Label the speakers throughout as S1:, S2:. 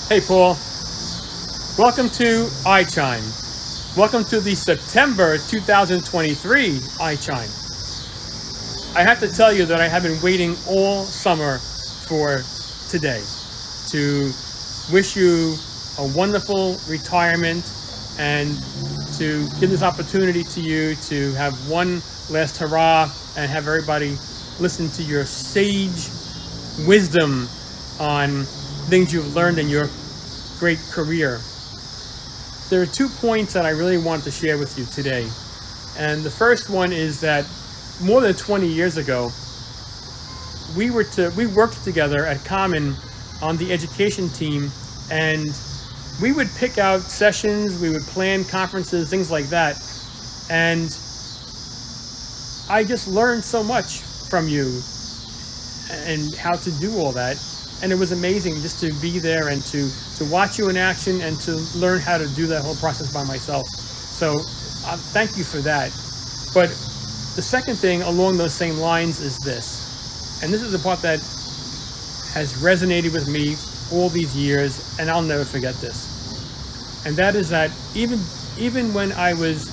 S1: Hey, Paul. Welcome to iChime. Welcome to the September 2023 iChime. I have to tell you that I have been waiting all summer for today to wish you a wonderful retirement and to give this opportunity to you to have one last hurrah and have everybody listen to your sage wisdom on things you've learned in your great career. There are 2 points that I really want to share with you today. And the first one is that more than 20 years ago, we worked together at Common on the education team, and we would pick out sessions, we would plan conferences, things like that. And I just learned so much from you and how to do all that. And it was amazing just to be there and to watch you in action and to learn how to do that whole process by myself. So thank you for that. But the second thing along those same lines is this. And this is the part that has resonated with me all these years, and I'll never forget this. And that is that even when I was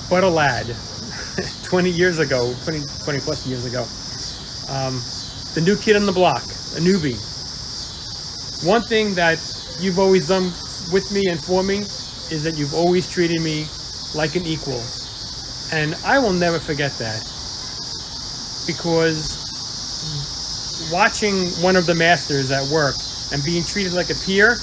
S1: but a lad, 20 years ago, 20 plus years ago, the new kid on the block, a newbie. One thing that you've always done with me and for me is that you've always treated me like an equal. And I will never forget that, because watching one of the masters at work and being treated like a peer,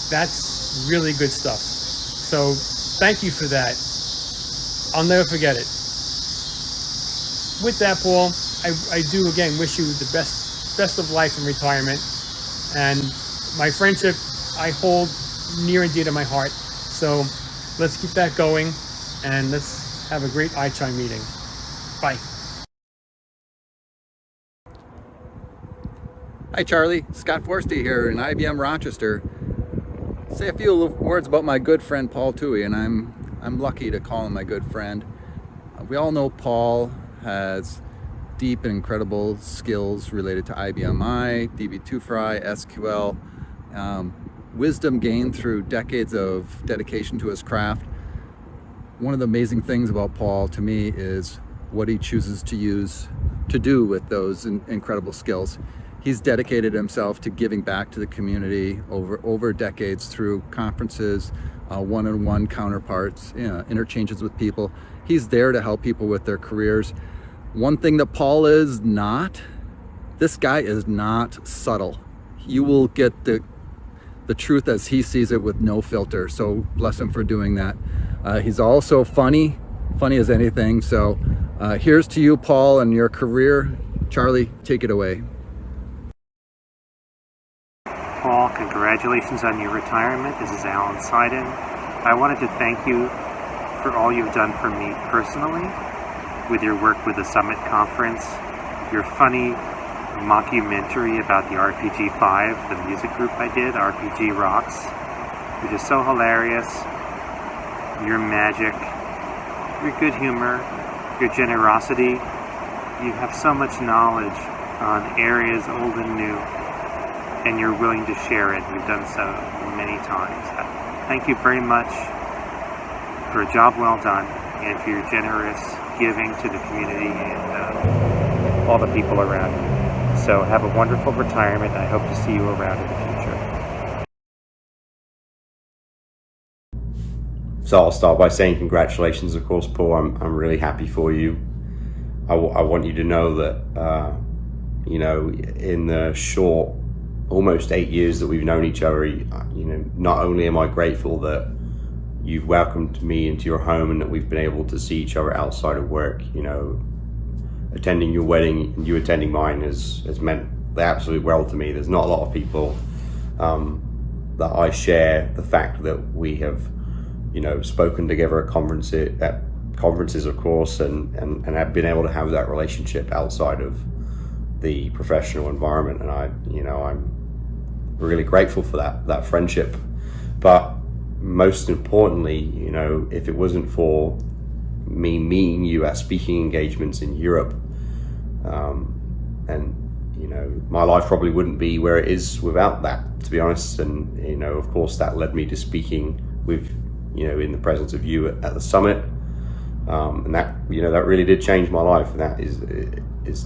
S1: that's really good stuff. So thank you for that. I'll never forget it. With that, Paul, I do again wish you the best of life in retirement, and my friendship I hold near and dear to my heart. So let's keep that going, and let's have a great iChime meeting. Bye.
S2: Hi Charlie, Scott Forstie here in IBM Rochester. Say a few words about my good friend Paul Tuohy, and I'm lucky to call him my good friend. We all know Paul has deep and incredible skills related to IBM I, DB2Fry, SQL, wisdom gained through decades of dedication to his craft. One of the amazing things about Paul to me is what he chooses to do with those incredible skills. He's dedicated himself to giving back to the community over decades through conferences, one-on-one counterparts, interchanges with people. He's there to help people with their careers. One thing that Paul is not, this guy is not subtle. You will get the truth as he sees it with no filter. So bless him for doing that. He's also funny as anything. So here's to you, Paul, and your career. Charlie, take it away.
S3: Paul, congratulations on your retirement. This is Seiden. I wanted to thank you for all you've done for me personally, with your work with the Summit Conference, your funny mockumentary about the RPG 5, the music group I did, RPG Rocks, which is so hilarious, your magic, your good humor, your generosity. You have so much knowledge on areas old and new, and you're willing to share it. You've done so many times. Thank you very much for a job well done, and for your generous giving to the community and all the people around you. So have a wonderful retirement. I hope to see you around in the future.
S4: So I'll start by saying congratulations, of course, Paul. I'm really happy for you. I want you to know that, in the short, almost 8 years that we've known each other, not only am I grateful that you've welcomed me into your home and that we've been able to see each other outside of work. Attending your wedding and you attending mine has meant the absolute world to me. There's not a lot of people that I share the fact that we have, spoken together at conferences, of course, and have been able to have that relationship outside of the professional environment. And I'm really grateful for that friendship. But most importantly, if it wasn't for me meeting you at speaking engagements in Europe, and you know, my life probably wouldn't be where it is without that, to be honest. And, you know, of course, that led me to speaking with, you know, in the presence of you at the summit. And that, you know, that really did change my life. And that is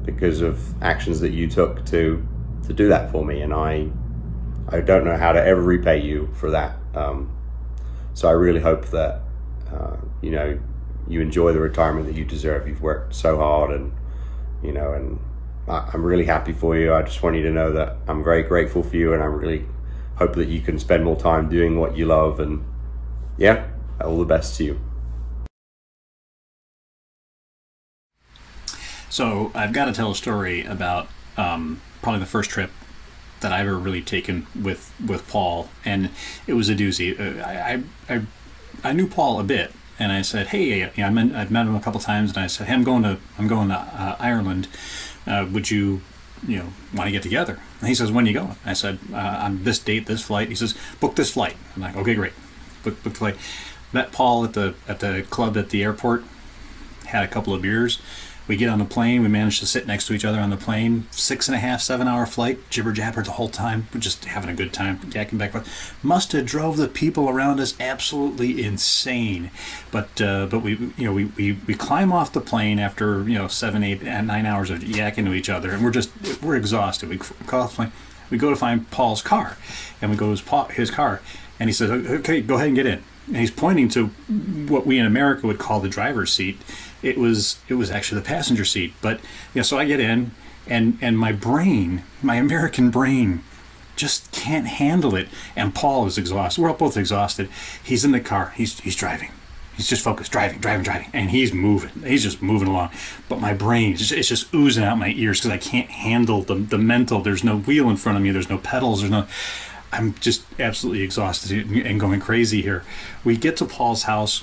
S4: because of actions that you took to do that for me. And I don't know how to ever repay you for that. So I really hope that, you know, you enjoy the retirement that you deserve. You've worked so hard, and, you know, and I'm really happy for you. I just want you to know that I'm very grateful for you, and I really hope that you can spend more time doing what you love. And yeah, all the best to you.
S5: So I've got to tell a story about probably the first trip that I've ever really taken with Paul, and it was a doozy. I knew Paul a bit, and I said, "Hey, I've met him a couple times," and I said, "Hey, I'm going to Ireland. Would you want to get together?" And he says, "When are you going?" I said, "On this date, this flight." He says, "Book this flight." I'm like, "Okay, great." Book the flight. Met Paul at the club at the airport. Had a couple of beers. We get on the plane. We managed to sit next to each other on the plane. 6.5, 7 hour flight. Jibber jabber the whole time. We're just having a good time. Yakking back and forth. Must have drove the people around us absolutely insane. But we climb off the plane after 7, 8, and 9 hours of yakking to each other, and we're exhausted. We call off the plane. We go to find Paul's car, and we go to his car, and he says, "Okay, go ahead and get in." And he's pointing to what we in America would call the driver's seat. It was actually the passenger seat. But so I get in, and my American brain, just can't handle it. And Paul is exhausted. We're both exhausted. He's in the car. He's driving. He's just focused, driving, and he's moving. He's just moving along. But my brain, it's just oozing out my ears because I can't handle the mental. There's no wheel in front of me. There's no pedals. I'm just absolutely exhausted and going crazy here. We get to Paul's house.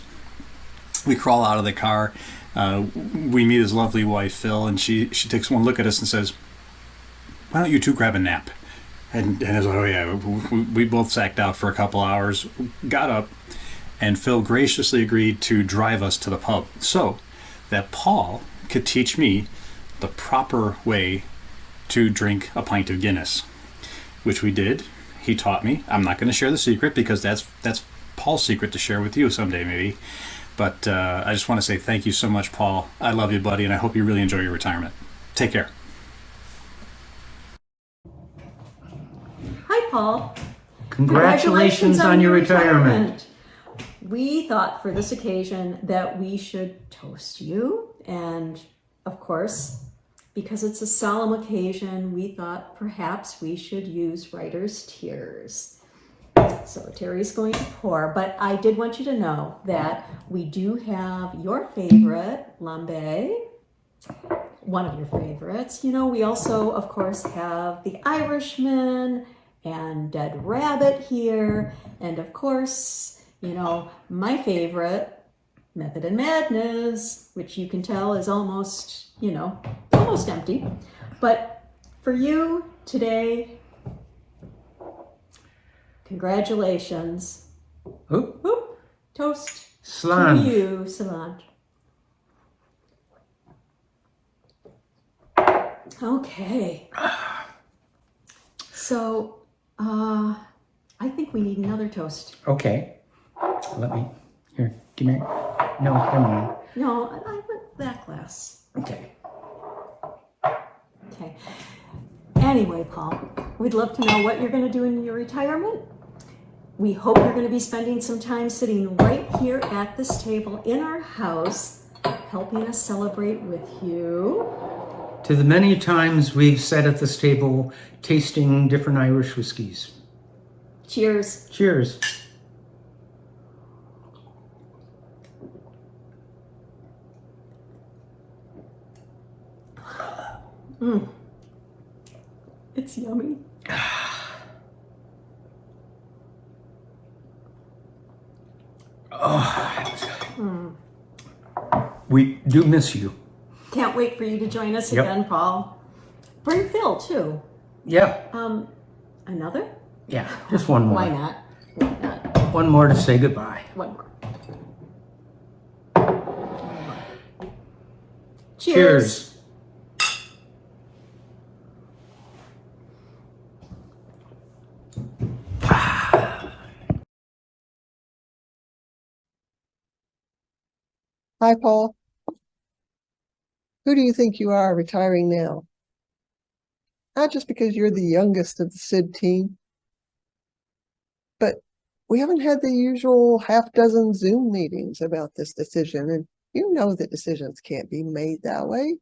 S5: We crawl out of the car. We meet his lovely wife, Phil, and she takes one look at us and says, "Why don't you two grab a nap?" And I was like, "Oh yeah." We both sacked out for a couple hours, got up, and Phil graciously agreed to drive us to the pub so that Paul could teach me the proper way to drink a pint of Guinness, which we did. He taught me. I'm not going to share the secret because that's Paul's secret to share with you someday maybe. But I just want to say thank you so much, Paul. I love you, buddy, and I hope you really enjoy your retirement. Take care.
S6: Hi, Paul.
S7: Congratulations on your retirement.
S6: We thought for this occasion that we should toast you. And of course, because it's a solemn occasion, we thought perhaps we should use writer's tears. So Terry's going to pour, but I did want you to know that we do have your favorite lambe, one of your favorites. We also, of course, have The Irishman and Dead Rabbit here. And of course, my favorite, Method and Madness, which you can tell is almost empty. But for you today, congratulations.
S7: Oop.
S6: Oop. Toast
S7: Slange.
S6: to you, Solange. Okay. So, I think we need another toast.
S7: Okay. Here, give me. No, never mind.
S6: No, I want that glass.
S7: Okay.
S6: Okay. Anyway, Paul, we'd love to know what you're going to do in your retirement. We hope you're going to be spending some time sitting right here at this table in our house, helping us celebrate with you.
S7: To the many times we've sat at this table tasting different Irish whiskeys.
S6: Cheers.
S7: Cheers.
S6: It's yummy.
S7: We do miss you.
S6: Can't wait for you to join us
S7: Yep.
S6: again, Paul. Bring Phil, too.
S7: Yeah.
S6: Another?
S7: Yeah. Just one more.
S6: Why not? Why not?
S7: One more to say goodbye.
S6: One more.
S7: Cheers.
S8: Hi, Paul. Who do you think you are retiring now? Not just because you're the youngest of the SID team, but we haven't had the usual half dozen Zoom meetings about this decision, and you know that decisions can't be made that way.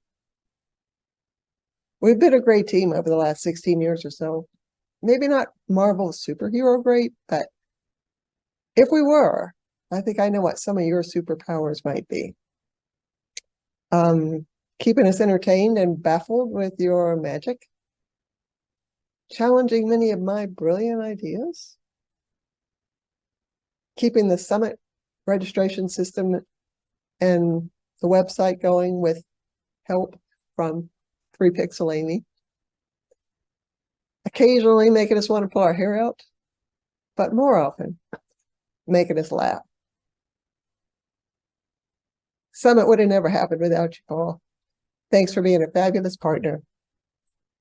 S8: We've been a great team over the last 16 years or so. Maybe not Marvel superhero great, but if we were, I think I know what some of your superpowers might be. Keeping us entertained and baffled with your magic. Challenging many of my brilliant ideas. Keeping the summit registration system and the website going with help from 3Pixel Amy. Occasionally making us want to pull our hair out, but more often making us laugh. Summit would have never happened without you, Paul. Thanks for being a fabulous partner.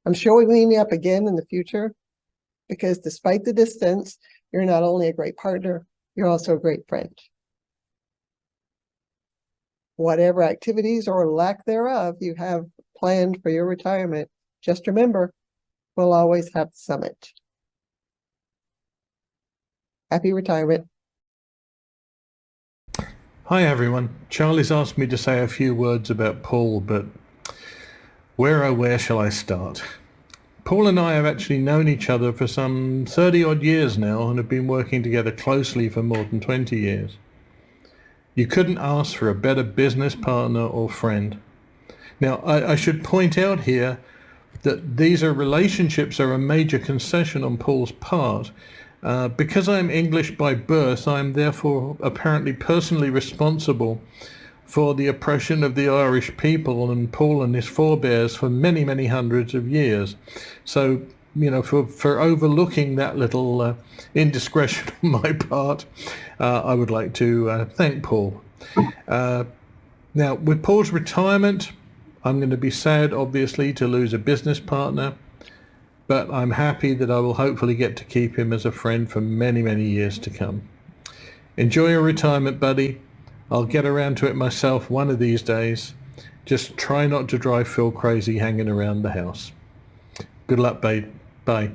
S8: I'm sure we'll meet up again in the future because despite the distance, you're not only a great partner, you're also a great friend. Whatever activities or lack thereof you have planned for your retirement, just remember, we'll always have the summit. Happy retirement.
S9: Hi everyone. Charlie's asked me to say a few words about Paul, but where shall I start? Paul and I have actually known each other for some 30 odd years now and have been working together closely for more than 20 years. You couldn't ask for a better business partner or friend. Now, I should point out here that these relationships are a major concession on Paul's part. Because I'm English by birth, I am therefore apparently personally responsible for the oppression of the Irish people and Paul and his forebears for many, many hundreds of years. So, you know, for overlooking that little indiscretion on my part, I would like to thank Paul. Now, with Paul's retirement, I'm going to be sad, obviously, to lose a business partner, but I'm happy that I will hopefully get to keep him as a friend for many, many years to come. Enjoy your retirement, buddy. I'll get around to it myself one of these days. Just try not to drive Phil crazy hanging around the house. Good luck, babe. Bye.